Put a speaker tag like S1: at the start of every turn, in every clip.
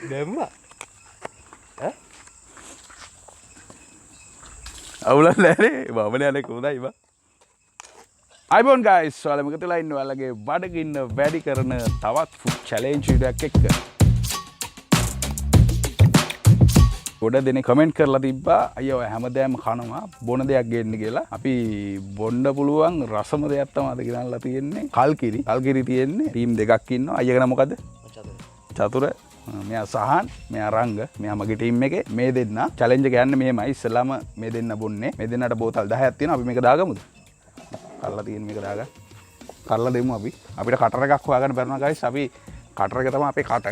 S1: දැම්මා.
S2: අවුලක් නැහැ නේ. යන්නේ කොහොමදයි බා. අයිබෝන් ගයිස් ඔයාලා මේක තුලා ඉන්න ඔයාලගේ බඩගින්න වැඩි කරන තවත් ෆුඩ් චැලෙන්ජ් වීඩියෝ එකක් එක්ක. ගොඩ දෙනෙක් කමෙන්ට් කරලා තිබ්බා අයියෝ ඔය හැමදාම කනවා බොන දෙයක් ගේන්න කියලා. අපි බොන්න පුළුවන් රසම දෙයක් තමයි ගෙනල්ලා තියෙන්නේ. කල්කිරි තියෙන්නේ. ටීම් දෙකක් ඉන්නවා. අයියගේ නම මොකද්ද? චතුර. මෙයා සහන්, මෙයා රංග, මෙයා මගේ ටීම් එකේ. මේ දෙන්න චැලෙන්ජ් එක යන්නේ මෙහෙමයි. ඉස්සලාම මේ දෙන්න බොන්නේ. මේ දෙන්නට බෝතල් 10ක් තියෙනවා. අපි මේක දාගමුද? කරලා තියෙන මේක දාගන්න. කරලා දෙමු අපි. අපිට කටර එකක් හොයාගන්න බැරුණා ගයිස්. අපි කටර එක තමයි අපේ කට.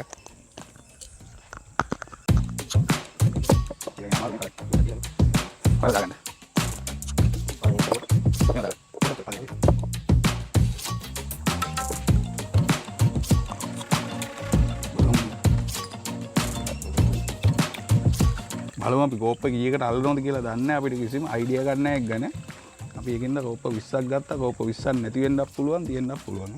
S2: හොයාගන්න. බලමු අපි කෝප් එක කීයකට අල්ලනවද කියලා දන්නේ නැහැ. අපිට කිසිම අයිඩියා ගන්න නැහැ ගැන. අපි ඒකෙන්ද කෝප්ප 20ක් ගත්තා. කෝප්ප 20ක් නැති වෙන්නත් පුළුවන්, තියෙන්නත් පුළුවන්.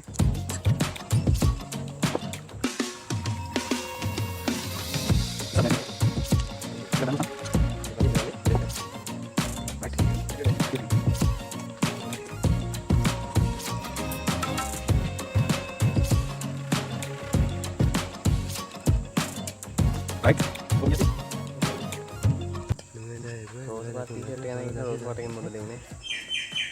S2: Right.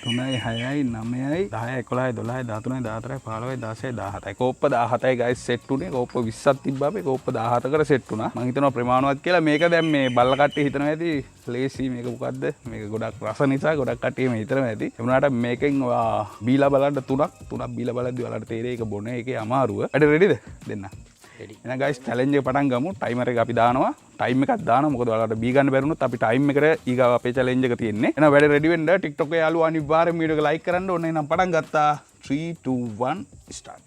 S2: තුනයි හයයි නමයයි 10 11 12 13 14 15 16 17 කෝප්ප 17යි ගයිස් සෙට් උනේ. කෝප්ප 20ක් තිබ්බා අපේ. කෝප්ප 17කට සෙට් උනා. මම හිතනවා ප්‍රමාණවත් කියලා. මේක දැන් මේ බල්ල කට්ටිය හිතනවා ඇති ලේසි මේක මොකද්ද? මේක ගොඩක් රස නිසා ගොඩක් කට්ටිය මේ හිතනවා ඇති. ඒ වුණාට මේකෙන් ඔයා බීලා බලන්න තුනක් බීලා බලද්දි ඔයාලට තේරෙයි ඒක බොන එකේ අමාරුව. අඩ රෙඩිද? දෙන්න. එහෙනම් ගයිස් චැලෙන්ජ් එක පටන් ගමු. ටයිමර් එක අපි දානවා. ටයිම් එකක් දානවා. මොකද ඔයාලට බී ගන්න බැරුණොත් අපි ටයිම් එකට ඊගාව අපේ චැලෙන්ජ් එක තියෙන්නේ. එහෙනම් වැඩ රෙඩි වෙන්න. TikTok එකේ යාළුවා අනිවාර්යෙන් වීඩියෝ එක ලයික් කරන්න ඕනේ. එහෙනම් පටන් ගත්තා. 3 2 1 start.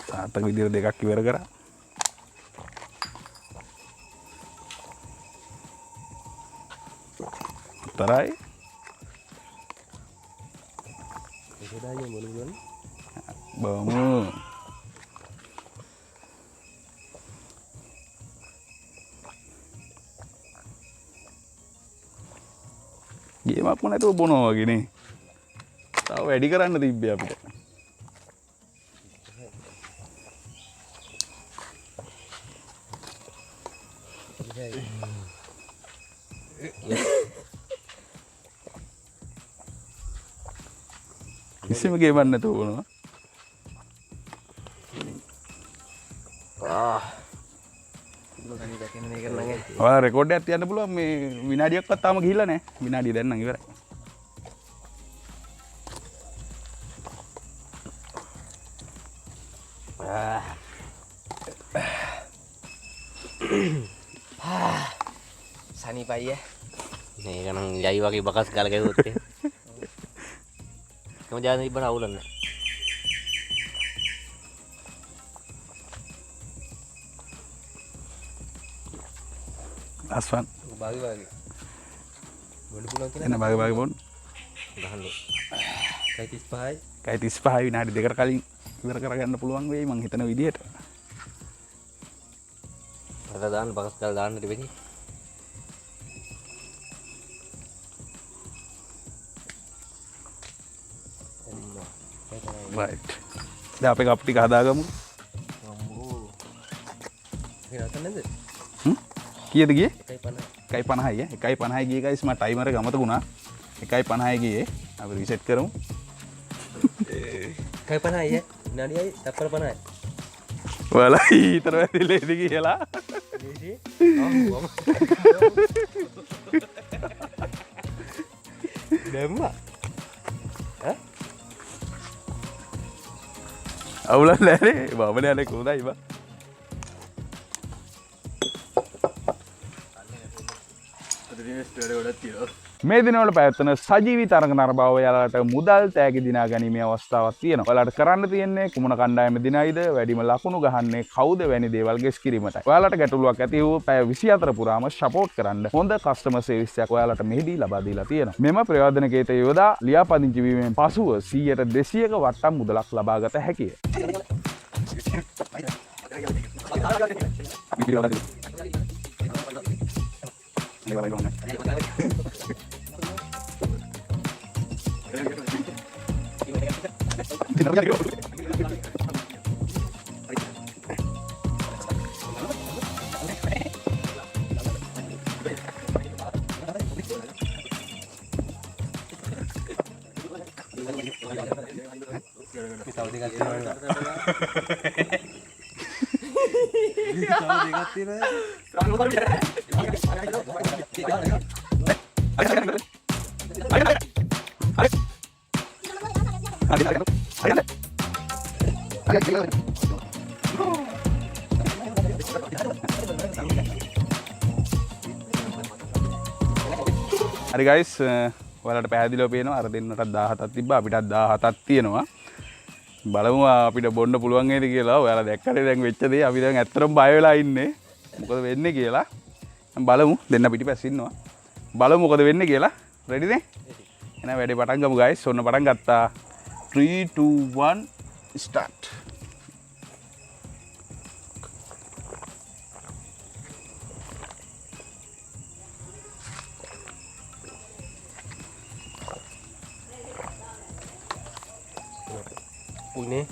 S2: සාර්ථක විදියට දෙකක් ඉවර කරා. තරයි බමු ගේමක් නැතුව බොනවා වගේ නේ. තව වැඩි කරන්න තිබ්බේ අපිට. කිසිම ගේමක් නැතුව බොනවා. ඔයාලා රෙකෝඩ් එකක් තියන්න පුළුවන්. මේ විනාඩියක්වත් තාම ගිහිල්ලා නැහැ. විනාඩිය දැන් නම් ඉවරයි.
S1: සනීපයි මේක නම් යයි වගේ බකස් ගාලා ගැහුවොත් කොහොමද යාන ඉබ්බට අවුලන්නේ.
S2: අස්වන්
S1: බාගේ බොන්න පුළුවන් කියලා
S2: එන බාගේ බොන්න
S1: ගහන්න. කයි 35යි.
S2: කයි 35 විනාඩි දෙකකට කලින් ඉවර කරගන්න පුළුවන් වෙයි මං හිතන විදිහට.
S1: අර දාන්න බකස් ගාලා දාන්න දෙවෙනි. right. දැන් අපි කප් ටික හදාගමු. අම්මෝ. ඒක නතර නේද?
S2: කීයද ගියේ?
S1: 1.50.
S2: 1.50යි 1.50යි ගියේ ගයිස්. මම ටයිමර් එක අමතක වුණා. 1.50යි ගියේ. අපි රීසෙට් කරමු.
S1: 1.50යි විනාඩියයි තප්පර 50යි.
S2: ඔයාලා ඊතර වැදිලේද කියලා.
S1: දැම්මා.
S2: අවුලක් නැහැ නේ. බබනේ යන්නේ කොහොමදයි බා. අද දිනේ ස්ටෝරි වලත් තියෙනවා. මේ දිනවල පැවැත්වෙන සජීවී තරඟ නරඹව ඔයාලට මුදල් තෑගි දිනා ගැනීමේ අවස්ථාවක් තියෙනවා. ඔයාලට කරන්න තියෙන්නේ කුමන කණ්ඩායම දිනයිද, වැඩිම ලකුණු ගහන්නේ කවුද වැනි දේවල් ගෙස් කිරීමටයි. ඔයාලට ගැටලුවක් ඇති වූ පැය 24 පුරාම සපෝට් කරන්න හොඳ කස්ටමර් සර්විස් එකක් ඔයාලට මෙහිදී ලබා දීලා තියෙනවා. මෙම ප්‍රයෝජන කේතය යොදා ලියාපදිංචි වීමෙන් පසුව 100ට 200ක වට්ටම් මුදලක් ලබා ගත හැකිය. හරි ගයිස් ඔයාලට පැහැදිලිව පේනවා අර දෙන්නටත් 17ක් තිබ්බා අපිටත් 17ක් තියෙනවා බලමු අපිට බොන්න පුළුවන් වේද කියලා ඔයාලා දැක්කනේ දැන් වෙච්ච දේ අපි දැන් ඇත්තටම බය වෙලා ඉන්නේ මොකද වෙන්නේ කියලා බලමු දෙන්න පිටිපස්ස ඉන්නවා බලමු මොකද වෙන්නේ කියලා රෙඩි නේ එහෙනම් වැඩේ පටන් ගමු ගයිස් ඔන්න පටන් ගත්තා 3 2 1 start
S3: ini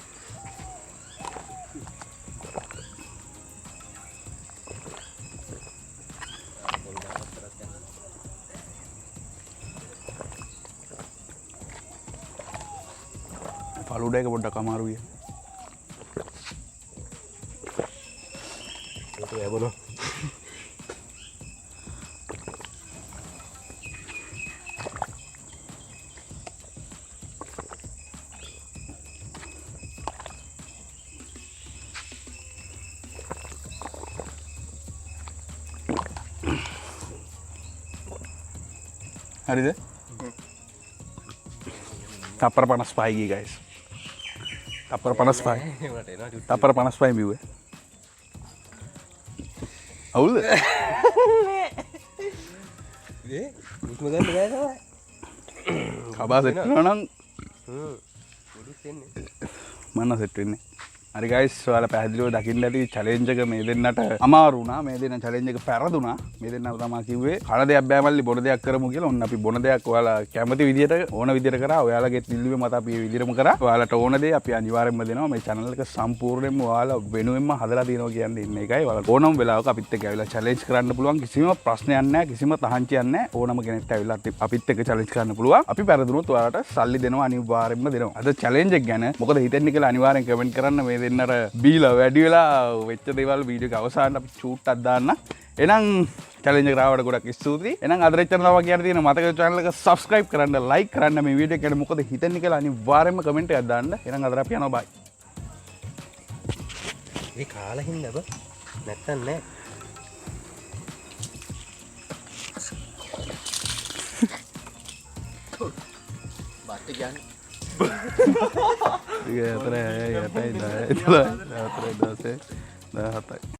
S2: palu deh ke bodak kamaru ya
S3: itu ya bono
S2: හරිද? තප්පර 55 ගියේ guys. තප්පර 55. තප්පර 55 බිව්වේ. අවුල්ද?
S3: ඒ මුස්ම ගන්න බෑ තමයි.
S2: කබා සෙට් කරනවා නම්
S3: උඩුස් එන්නේ.
S2: මන්න සෙට් වෙන්නේ. හරි guys ඔයාලා පැහැදිලිව දකින්න ඇති challenge එක මේ දෙන්නට අමාරු වුණා. මේ දෙන්න challenge එක පෙරදුනා. මේ දෙන්නව තමයි කිව්වේ කන දෙයක් බෑ මල්ලි බොන දෙයක් කරමු කියලා. ඔන්න අපි බොන දෙයක් ඔයාලා කැමති විදියට ඕන විදියට කරා. ඔයාලගේ ඉල්ලුවේ මත අපි මේ විදියටම කරා. ඔයාලට ඕන දේ අපි අනිවාර්යෙන්ම දෙනවා. මේ channel එක සම්පූර්ණයෙන්ම ඔයාලා වෙනුවෙන්ම හදලා තියෙනවා කියන්නේ ඉන්න එකයි. ඔයාලා ඕනම වෙලාවක අපිත් එක්ක ඇවිල්ලා challenge කරන්න පුළුවන්. කිසිම ප්‍රශ්නයක් නැහැ. කිසිම තහංචියක් නැහැ. ඕනම කෙනෙක්ට ඇවිල්ලා අපිත් එක්ක challenge කරන්න පුළුවන්. අපි පෙරදුනොත් ඔයාලට සල්ලි දෙනවා අනිවාර්යෙන්ම දෙනවා. අද challenge එක ගැන මොකද හිතන්නේ කියලා අනිවාර්යෙන් comment කරන්න. මේ දෙන්නට බීලා වැඩි වෙලා වෙච්ච දේවල් වීඩියෝ එක අවසානට අපි ෂූට් එකක් දාන්න. එහෙනම් challenge එක රාවට ගොඩක් ස්තුතියි. එහෙනම් අද රෙච්චර තව කියන්න තියෙන මතක channel එක subscribe කරන්න, like කරන්න, මේ වීඩියෝ එක ගැන මොකද හිතන්නේ කියලා අනිවාර්යෙන්ම comment එකක් දාන්න. එහෙනම් අද අපි යනවා bye.
S3: ඒ කාලා හින්දා බ නැත්තම් නෑ.
S1: බත් කියන්නේ
S2: Tiga, 3, 4, 5, 6, 7, 8, 9, 10, 11, 12, 13, 14, 15.